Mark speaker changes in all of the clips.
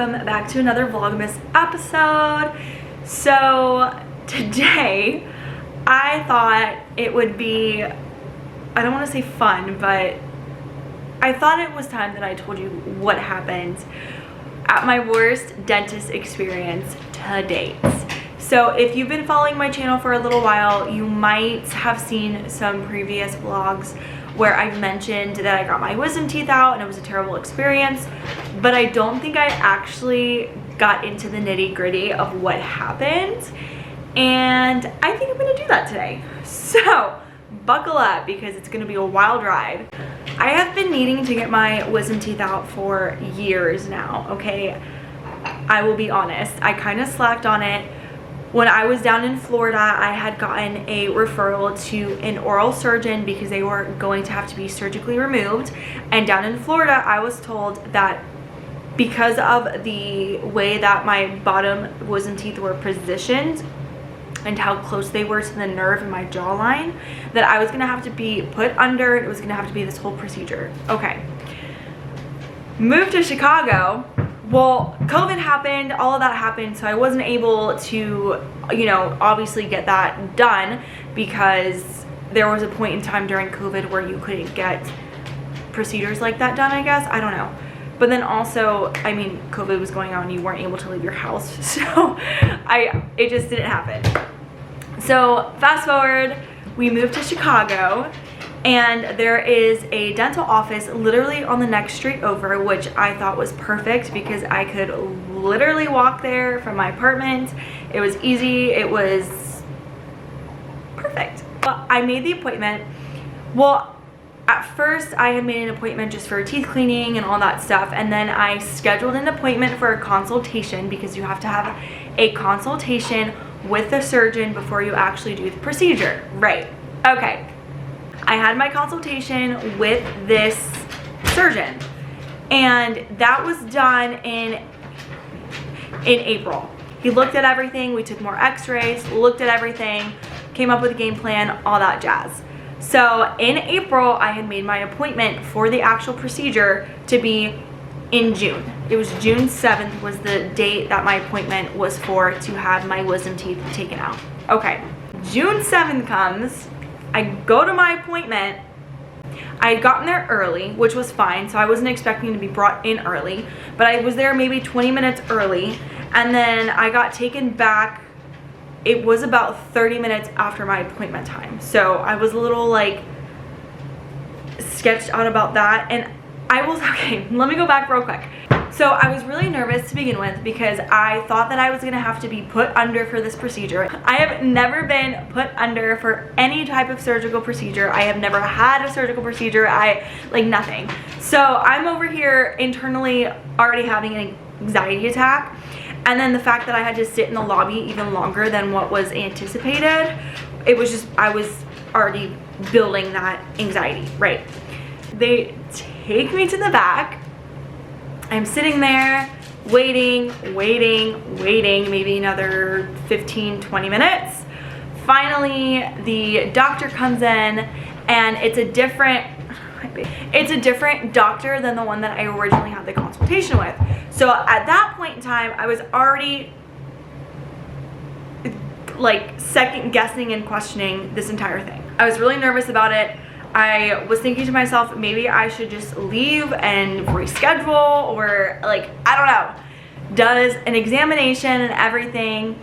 Speaker 1: welcome back to another Vlogmas episode. So today I thought it would be, I don't want to say fun, but I thought it was time that I told you what happened at my worst dentist experience to date. So if you've been following my channel for a little while, you might have seen some previous vlogs where I've mentioned that I got my wisdom teeth out and it was a terrible experience, but I don't think I actually got into the nitty-gritty of what happened, and I think I'm gonna do that today. So buckle up because it's gonna be a wild ride. I have been needing to get my wisdom teeth out for years now, okay? I will be honest, I kind of slacked on it. When I was down in Florida, I had gotten a referral to an oral surgeon because they were going to have to be surgically removed. And down in Florida, I was told that because of the way that my bottom wisdom teeth were positioned and how close they were to the nerve in my jawline, that I was gonna have to be put under, and it was gonna have to be this whole procedure. Okay. Moved to Chicago. Well, COVID happened, all of that happened, so I wasn't able to, obviously get that done because there was a point in time during COVID where you couldn't get procedures like that done, I guess. I don't know. But then also, I mean, COVID was going on, you weren't able to leave your house, so it just didn't happen. So fast forward, we moved to Chicago, and there is a dental office literally on the next street over, which I thought was perfect because I could literally walk there from my apartment. It was easy, it was perfect. But I made the appointment. Well, at first I had made an appointment just for teeth cleaning and all that stuff, and then I scheduled an appointment for a consultation because you have to have a consultation with the surgeon before you actually do the procedure. Right, okay. I had my consultation with this surgeon, and that was done in April. He looked at everything, we took more x-rays, looked at everything, came up with a game plan, all that jazz. So in April, I had made my appointment for the actual procedure to be in June. It was June 7th was the date that my appointment was for to have my wisdom teeth taken out. Okay, June 7th comes. I go to my appointment. I had gotten there early, which was fine, so I wasn't expecting to be brought in early, but I was there maybe 20 minutes early, and then I got taken back. It was about 30 minutes after my appointment time, so I was a little like sketched out about that. And I was, okay, let me go back real quick. So I was really nervous to begin with because I thought that I was gonna have to be put under for this procedure. I have never been put under for any type of surgical procedure. I have never had a surgical procedure, like nothing. So I'm over here internally already having an anxiety attack. And then the fact that I had to sit in the lobby even longer than what was anticipated, it was just, I was already building that anxiety, right? They take me to the back. I'm sitting there waiting, maybe another 15-20 minutes. Finally, the doctor comes in, and it's a different doctor than the one that I originally had the consultation with. So at that point in time, I was already like second guessing and questioning this entire thing. I was really nervous about it. I was thinking to myself, maybe I should just leave and reschedule, or like, I don't know. Does an examination and everything,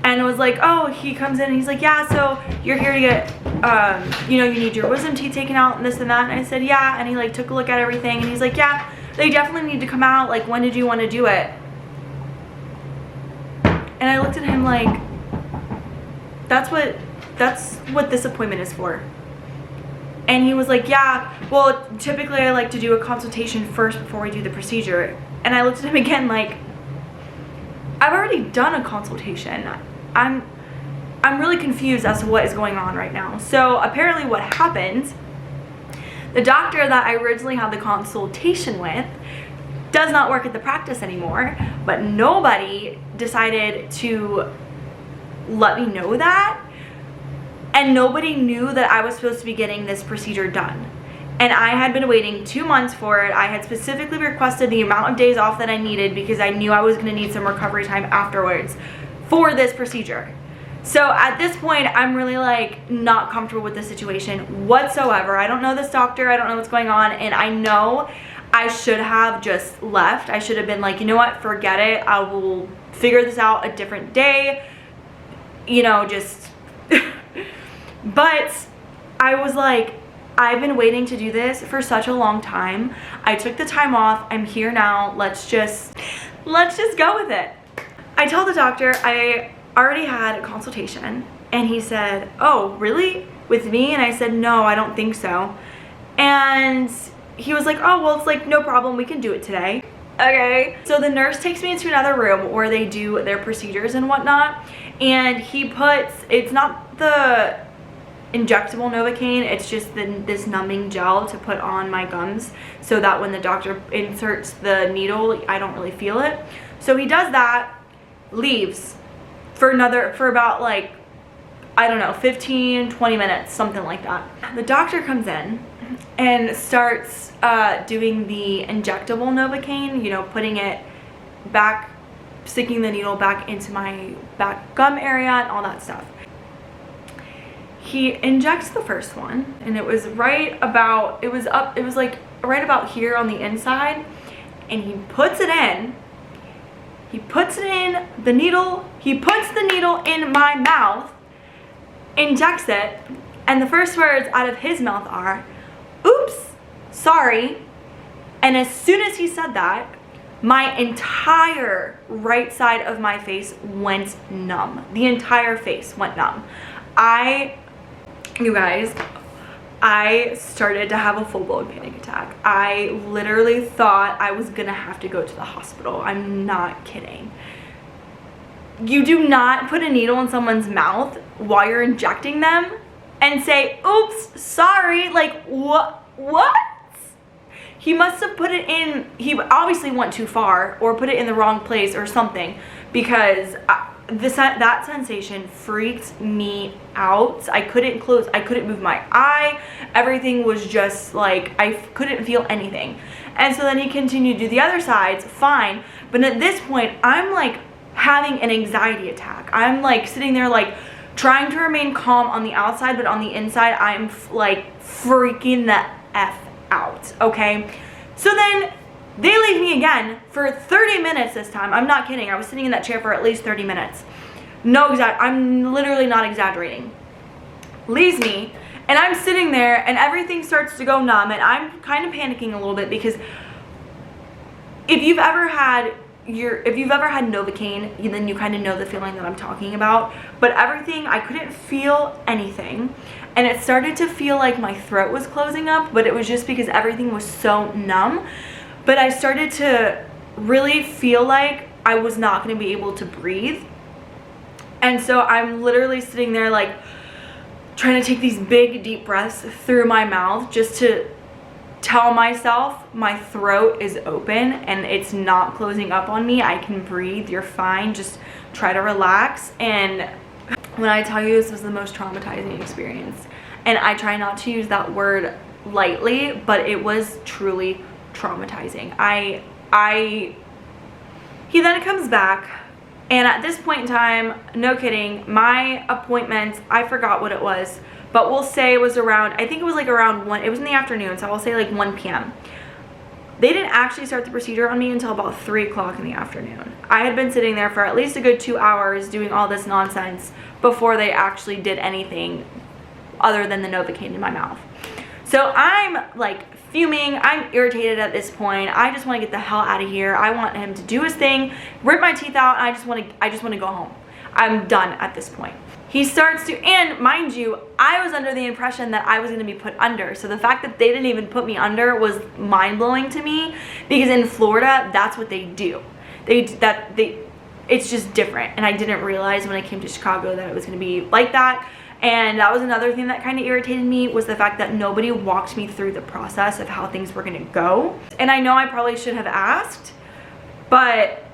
Speaker 1: and it was like, oh, he comes in and he's like, yeah, so you're here to get, you need your wisdom teeth taken out and this and that. And I said, yeah, and he like took a look at everything, and he's like, yeah, they definitely need to come out. Like, when did you want to do it? And I looked at him like, that's what this appointment is for. And he was like, yeah, well, typically I like to do a consultation first before we do the procedure. And I looked at him again like, I've already done a consultation. I'm really confused as to what is going on right now. So apparently what happened, the doctor that I originally had the consultation with does not work at the practice anymore, but nobody decided to let me know that. And nobody knew that I was supposed to be getting this procedure done. and I had been waiting 2 months for it. I had specifically requested the amount of days off that I needed because I knew I was going to need some recovery time afterwards for this procedure. So at this point, I'm really like not comfortable with the situation whatsoever. I don't know this doctor, I don't know what's going on, and I know I should have just left. I should have been like, you know what, forget it, I will figure this out a different day, you know, just but I was like, I've been waiting to do this for such a long time. I took the time off, I'm here now, let's just go with it. I told the doctor I already had a consultation, and he said, oh, really? With me? And I said, no, I don't think so. And he was like, oh, well, it's like, no problem, we can do it today. Okay. So the nurse takes me into another room where they do their procedures and whatnot, and he puts, it's not the injectable Novocaine, it's just this numbing gel to put on my gums so that when the doctor inserts the needle, I don't really feel it. So he does that, leaves for about like, I don't know, 15, 20 minutes, something like that. The doctor comes in and starts doing the injectable Novocaine, you know, putting it back, sticking the needle back into my back gum area and all that stuff. He injects the first one, and it was right about, it was like right about here on the inside, and he puts it in. He puts it in the needle, he puts the needle in my mouth, injects it, and the first words out of his mouth are, oops, sorry. And as soon as he said that, my entire right side of my face went numb. The entire face went numb. You guys, I started to have a full-blown panic attack. I literally thought I was gonna have to go to the hospital. I'm not kidding. You do not put a needle in someone's mouth while you're injecting them and say, oops, sorry, like what? He must have put it in, he obviously went too far or put it in the wrong place or something, because that sensation freaked me out. I couldn't move my eye. Everything was just like, I couldn't feel anything. And so then he continued to do the other sides, fine. But at this point, I'm like having an anxiety attack. I'm like sitting there like trying to remain calm on the outside, but on the inside, I'm like freaking the F out, okay? So then they leave me again for 30 minutes this time. I'm not kidding. I was sitting in that chair for at least 30 minutes. I'm literally not exaggerating. Leaves me, and I'm sitting there, and everything starts to go numb, and I'm kind of panicking a little bit because if you've ever had Novocaine, then you kind of know the feeling that I'm talking about. But everything, I couldn't feel anything. And it started to feel like my throat was closing up, but it was just because everything was so numb. But I started to really feel like I was not going to be able to breathe. And so I'm literally sitting there like trying to take these big deep breaths through my mouth just to tell myself my throat is open and it's not closing up on me. I can breathe, you're fine, just try to relax. And when I tell you, this was the most traumatizing experience, and I try not to use that word lightly, but it was truly traumatizing. He then comes back, and at this point in time, no kidding, my appointment, I forgot what it was, but we'll say it was around, I think it was like around 1, it was in the afternoon, so I'll say like 1 p.m. They didn't actually start the procedure on me until about 3 o'clock in the afternoon. I had been sitting there for at least a good 2 hours doing all this nonsense before they actually did anything other than the Novocaine in my mouth. So I'm like fuming, I'm irritated at this point. I just want to get the hell out of here. I want him to do his thing, rip my teeth out, and I just want to go home. I'm done at this point. He starts to, and mind you, I was under the impression that I was going to be put under. So the fact that they didn't even put me under was mind-blowing to me, because in Florida, that's what they do. It's just different. And I didn't realize when I came to Chicago that it was going to be like that. And that was another thing that kind of irritated me, was the fact that nobody walked me through the process of how things were going to go. And I know I probably should have asked, but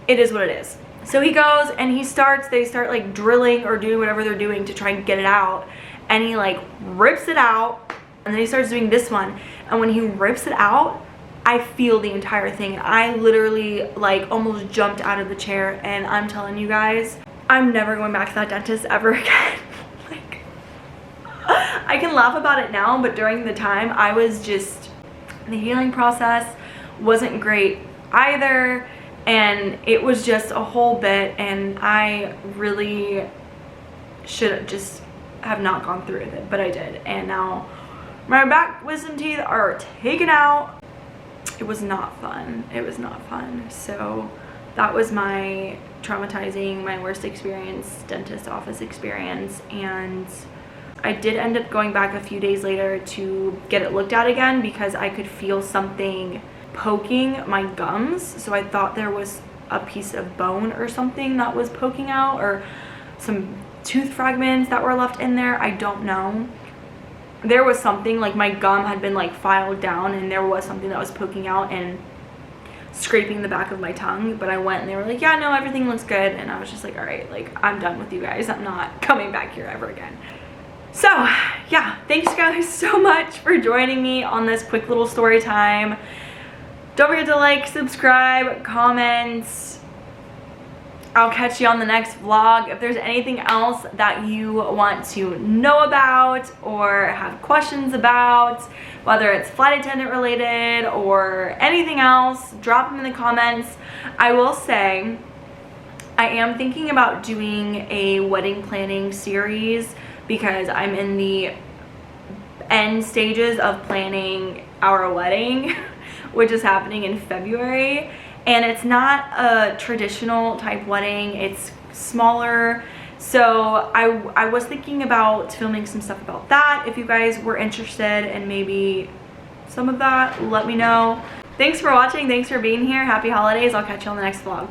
Speaker 1: it is what it is. So he goes and they start like drilling or doing whatever they're doing to try and get it out. And he like rips it out, And then he starts doing this one, and when he rips it out, I feel the entire thing. I literally like almost jumped out of the chair, and I'm telling you guys, I'm never going back to that dentist ever again. Like, I can laugh about it now, but during the time, I was just, the healing process wasn't great either, and it was just a whole bit, and I really should just have not gone through with it, but I did. And now my back wisdom teeth are taken out. It was not fun. It was not fun. So that was my traumatizing, my worst experience, dentist office experience. And I did end up going back a few days later to get it looked at again because I could feel something poking my gums. So I thought there was a piece of bone or something that was poking out, or some tooth fragments that were left in there. I don't know. There was something, like my gum had been like filed down, and there was something that was poking out and scraping the back of my tongue. But I went and they were like, yeah, no, everything looks good. And I was just like, all right, like I'm done with you guys. I'm not coming back here ever again. So yeah, thanks guys so much for joining me on this quick little story time. Don't forget to like, subscribe, comment. I'll catch you on the next vlog. If there's anything else that you want to know about or have questions about, whether it's flight attendant related or anything else, drop them in the comments. I will say, I am thinking about doing a wedding planning series because I'm in the end stages of planning our wedding, which is happening in February. And it's not a traditional type wedding, it's smaller. So I was thinking about filming some stuff about that. If you guys were interested in maybe some of that, let me know. Thanks for watching, thanks for being here. Happy holidays, I'll catch you on the next vlog.